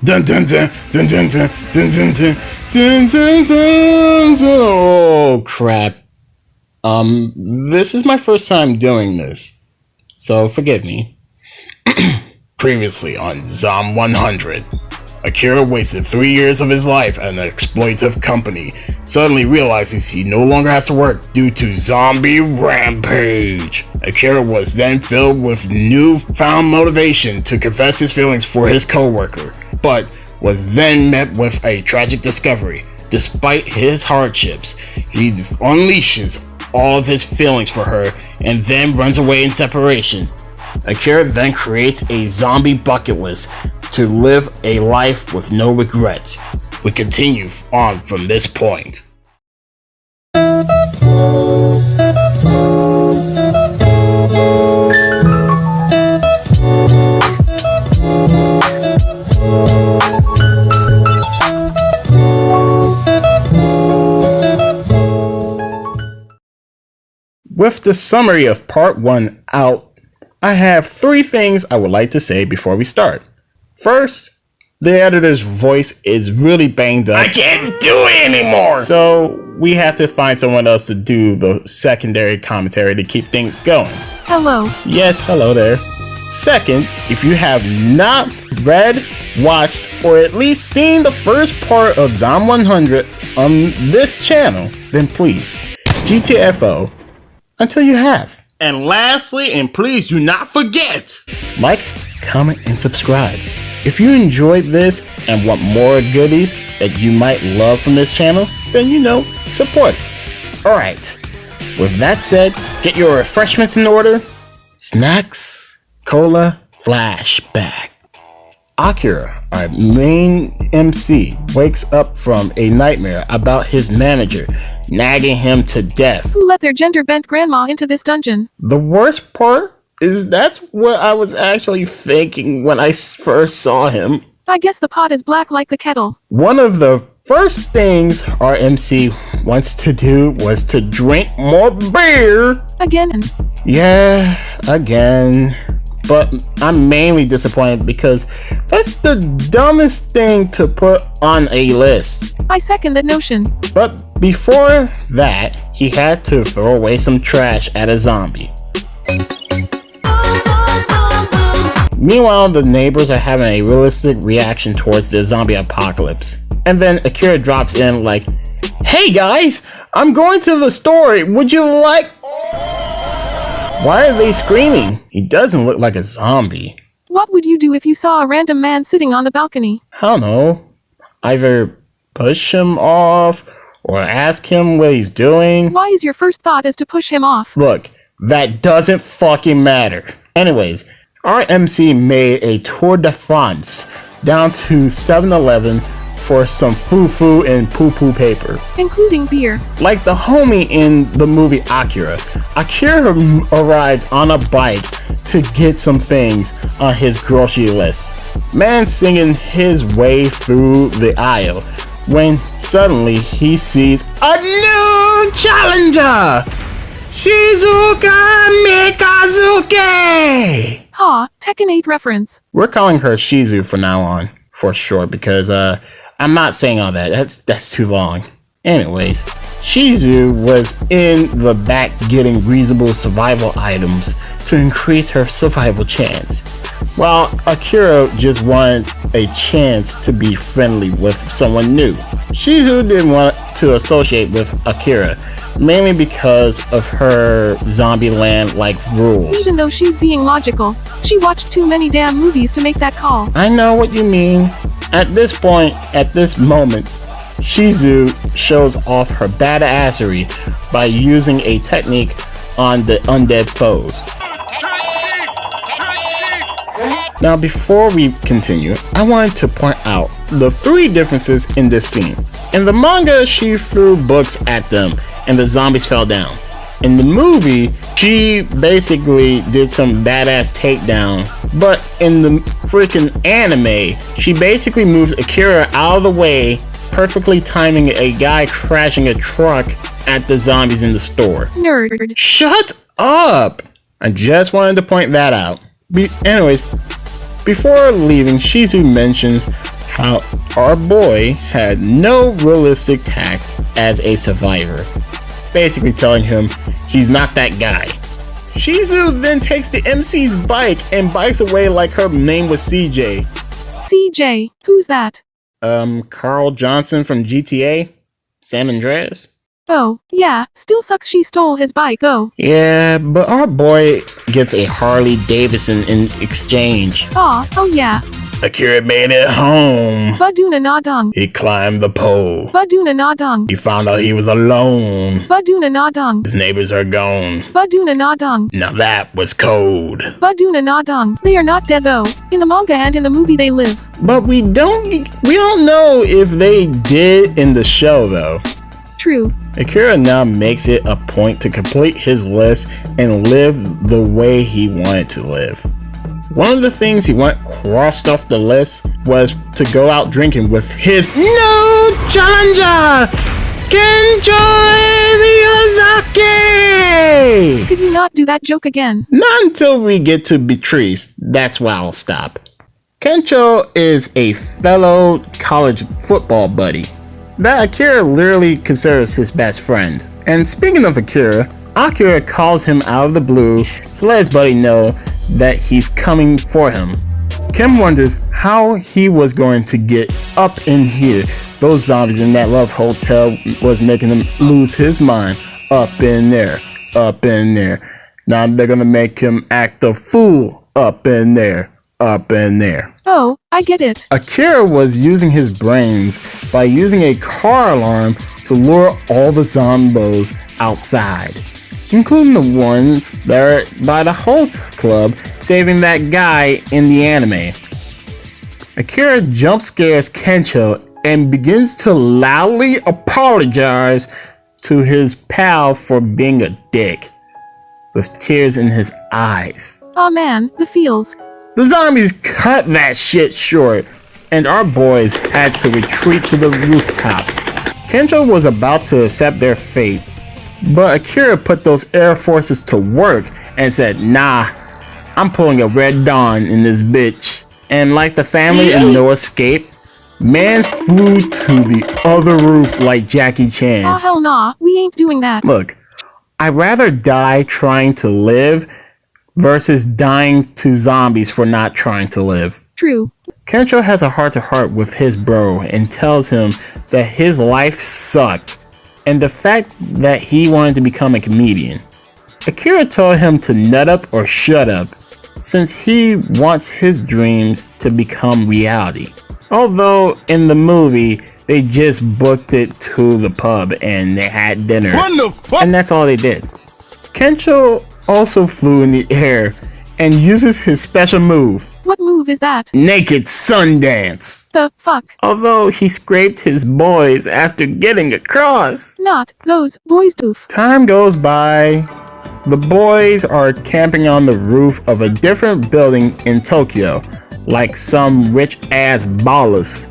Dun dun dun dun dun dun dun dun dun dun dun dun. Oh crap. This is my first time doing this, so forgive me. Previously on Zom100, Akira wasted 3 years of his life at an exploitative company, suddenly realizes he no longer has to work due to zombie rampage. Akira was then filled with newfound motivation to confess his feelings for his co-worker, but was then met with a tragic discovery. Despite his hardships, he unleashes all of his feelings for her and then runs away in separation. Akira then creates a zombie bucket list to live a life with no regrets. We continue on from this point. With the summary of part 1 out, I have 3 things I would like to say before we start. First, the editor's voice is really banged up. I can't do it anymore! So we have to find someone else to do the secondary commentary to keep things going. Hello. Yes, hello there. Second, if you have not read, watched, or at least seen the first part of Zom100 on this channel, then please, GTFO until you have. And lastly, and please do not forget, like, comment, and subscribe. If you enjoyed this and want more goodies that you might love from this channel, then support it. Alright, with that said, get your refreshments in order. Snacks, cola, flashback. Akira, our main MC, wakes up from a nightmare about his manager nagging him to death. Who let their gender-bent grandma into this dungeon? The worst part is that's what I was actually thinking when I first saw him. I guess the pot is black like the kettle. One of the first things our MC wants to do was to drink more beer. Again. Yeah, again. But I'm mainly disappointed because that's the dumbest thing to put on a list. I second that notion. But before that, he had to throw away some trash at a zombie. Meanwhile, the neighbors are having a realistic reaction towards the zombie apocalypse. And then Akira drops in like, "Hey guys, I'm going to the store. Would you like..." Why are they screaming? He doesn't look like a zombie. What would you do if you saw a random man sitting on the balcony? I don't know. Either push him off or ask him what he's doing. Why is your first thought is to push him off? Look, that doesn't fucking matter. Anyways, our MC made a tour de France down to 7-Eleven for some foo-foo and poo-poo paper. Including beer. Like the homie in the movie Akira. Akira arrived on a bike to get some things on his grocery list. Man singing his way through the aisle when suddenly he sees a new challenger! Shizuka Mikazuki! Ha, Tekken 8 reference. We're calling her Shizu from now on, for short, because I'm not saying all that. That's too long. Anyways, Shizu was in the back getting reasonable survival items to increase her survival chance, while Akira just wanted a chance to be friendly with someone new. Shizu didn't want to associate with Akira, mainly because of her Zombieland-like rules. Even though she's being logical, she watched too many damn movies to make that call. I know what you mean. At this point, at this moment, Shizu shows off her badassery by using a technique on the undead foes. Now, before we continue, I wanted to point out the 3 differences in this scene. In the manga, she threw books at them and the zombies fell down. In the movie, she basically did some badass takedown, but in the freaking anime, she basically moved Akira out of the way, perfectly timing a guy crashing a truck at the zombies in the store. Nerd. Shut up! I just wanted to point that out. Anyways, before leaving, Shizu mentions how our boy had no realistic tact as a survivor, basically telling him he's not that guy. Shizu then takes the MC's bike and bikes away like her name was CJ. CJ, who's that? Carl Johnson from GTA? San Andreas? Oh, yeah, still sucks she stole his bike though. Yeah, but our boy gets a Harley Davidson in exchange. Aw, oh yeah. Akira made it home. Baduna nadong. He climbed the pole. Baduna nadong. He found out he was alone. Baduna nadong. His neighbors are gone. Baduna nadong. Now that was cold. Baduna nadong. They are not dead though. In the manga and in the movie they live. But we don't know if they did in the show though. True. Akira now makes it a point to complete his list and live the way he wanted to live. One of the things he wanted crossed off the list was to go out drinking with his new challenger, Kencho Ryuzaki! Could you not do that joke again? Not until we get to Beatrice, that's where I'll stop. Kencho is a fellow college football buddy that Akira literally considers his best friend. And speaking of Akira calls him out of the blue to let his buddy know that he's coming for him. Kim wonders how he was going to get up in here. Those zombies in that love hotel was making him lose his mind. Up in there, up in there. Now they're gonna make him act a fool. Up in there, up in there. Oh, I get it. Akira was using his brains by using a car alarm to lure all the zombos outside, including the ones that are by the host club saving that guy in the anime. Akira jump scares Kencho and begins to loudly apologize to his pal for being a dick, with tears in his eyes. Aw man, the feels. The zombies cut that shit short, and our boys had to retreat to the rooftops. Kencho was about to accept their fate, but Akira put those air forces to work and said, nah, I'm pulling a Red Dawn in this bitch. And like the family in No Escape, mans flew to the other roof like Jackie Chan. Aw hell nah, we ain't doing that. Look, I'd rather die trying to live versus dying to zombies for not trying to live. True. Kencho has a heart-to-heart with his bro and tells him that his life sucked and the fact that he wanted to become a comedian. Akira told him to nut up or shut up since he wants his dreams to become reality. Although in the movie they just booked it to the pub and they had dinner. And that's all they did. Kencho also flew in the air and uses his special move. What move is that? Naked Sundance. The fuck? Although he scraped his boys after getting across. Not those boys doof. Time goes by. The boys are camping on the roof of a different building in Tokyo, like some rich ass ballers.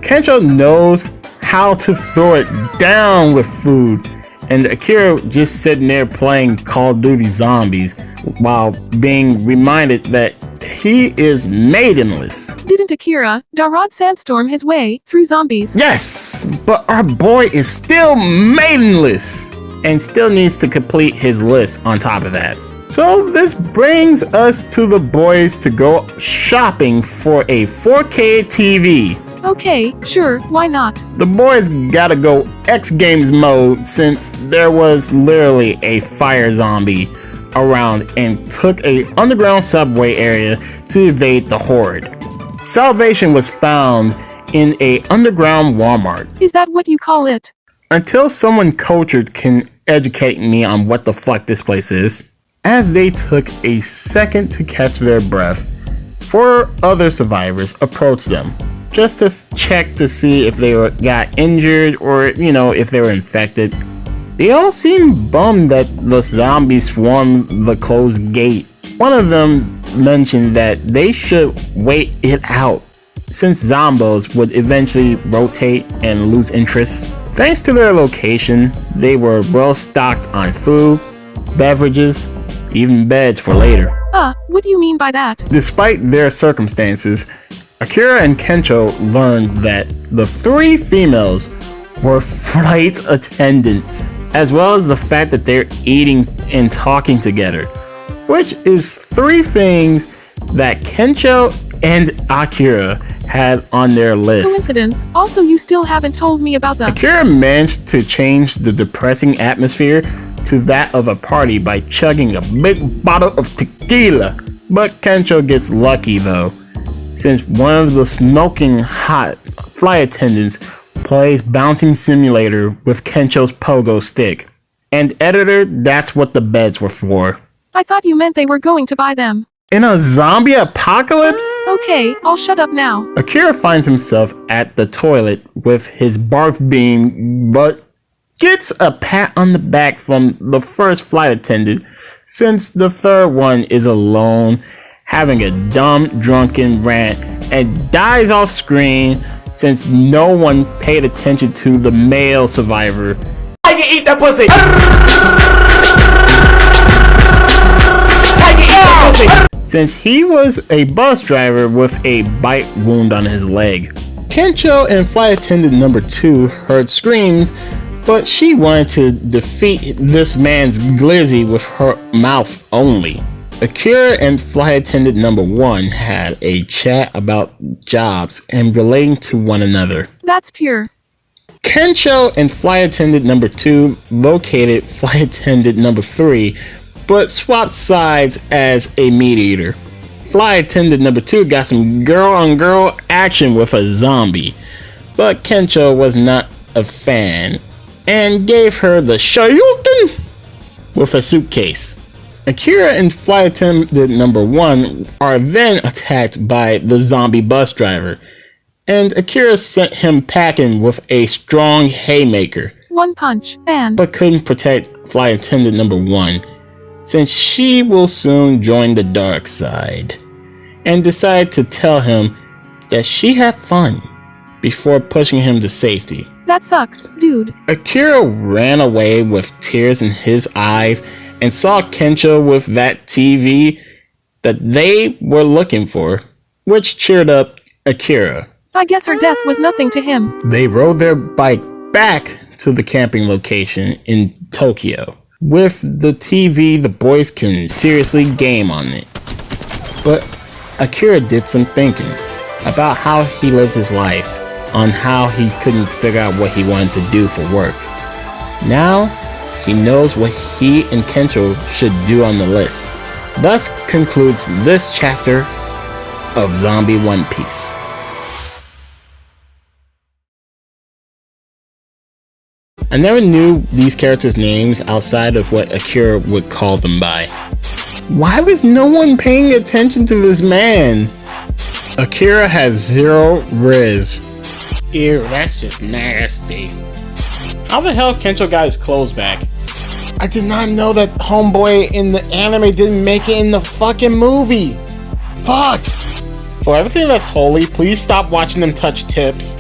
Kencho knows how to throw it down with food, and Akira just sitting there playing Call of Duty Zombies while being reminded that he is maidenless. Didn't Akira Darod sandstorm his way through zombies? Yes, but our boy is still maidenless and still needs to complete his list on top of that. So this brings us to the boys to go shopping for a 4K TV. Okay, sure, why not? The boys gotta go X Games mode since there was literally a fire zombie around and took a underground subway area to evade the horde. Salvation was found in a underground Walmart. Is that what you call it? Until someone cultured can educate me on what the fuck this place is. As they took a second to catch their breath, 4 other survivors approached them, just to check to see if they got injured or, if they were infected. They all seemed bummed that the zombies swarmed the closed gate. One of them mentioned that they should wait it out, since zombos would eventually rotate and lose interest. Thanks to their location, they were well stocked on food, beverages, even beds for later. What do you mean by that? Despite their circumstances, Akira and Kensho learned that the 3 females were flight attendants, as well as the fact that they're eating and talking together, which is 3 things that Kensho and Akira had on their list. Coincidence. Also, you still haven't told me about the... Akira managed to change the depressing atmosphere to that of a party by chugging a big bottle of tequila. But Kensho gets lucky though, since one of the smoking hot flight attendants plays bouncing simulator with Kensho's pogo stick. And editor, that's what the beds were for. I thought you meant they were going to buy them. In a zombie apocalypse? Okay, I'll shut up now. Akira finds himself at the toilet with his barf being, but gets a pat on the back from the first flight attendant, since the third one is alone, having a dumb drunken rant, and dies off screen since no one paid attention to the male survivor. I can eat that pussy! I can eat that pussy! Since he was a bus driver with a bite wound on his leg. Kensho and flight attendant number 2 heard screams, but she wanted to defeat this man's glizzy with her mouth only. Akira and flight attendant number 1 had a chat about jobs and relating to one another. That's pure. Kensho and flight attendant number 2 located flight attendant number 3, but swapped sides as a meat eater. Flight attendant number 2 got some girl-on-girl action with a zombie, but Kensho was not a fan and gave her the Shoryuken with a suitcase. Akira and flight attendant number 1 are then attacked by the zombie bus driver, and Akira sent him packing with a strong haymaker. One punch, and... but couldn't protect flight attendant number 1, since she will soon join the dark side, and decided to tell him that she had fun before pushing him to safety. That sucks, dude. Akira ran away with tears in his eyes and saw Kensho with that TV that they were looking for, which cheered up Akira. I guess her death was nothing to him. They rode their bike back to the camping location in Tokyo. With the TV, the boys can seriously game on it. But Akira did some thinking about how he lived his life, on how he couldn't figure out what he wanted to do for work. Now, he knows what he and Kensho should do on the list. Thus concludes this chapter of Zombie One Piece. I never knew these characters' names outside of what Akira would call them by. Why was no one paying attention to this man? Akira has 0 riz. Ew, that's just nasty. How the hell Kensho got his clothes back? I did not know that homeboy in the anime didn't make it in the fucking movie. Fuck! For everything that's holy, please stop watching them touch tips.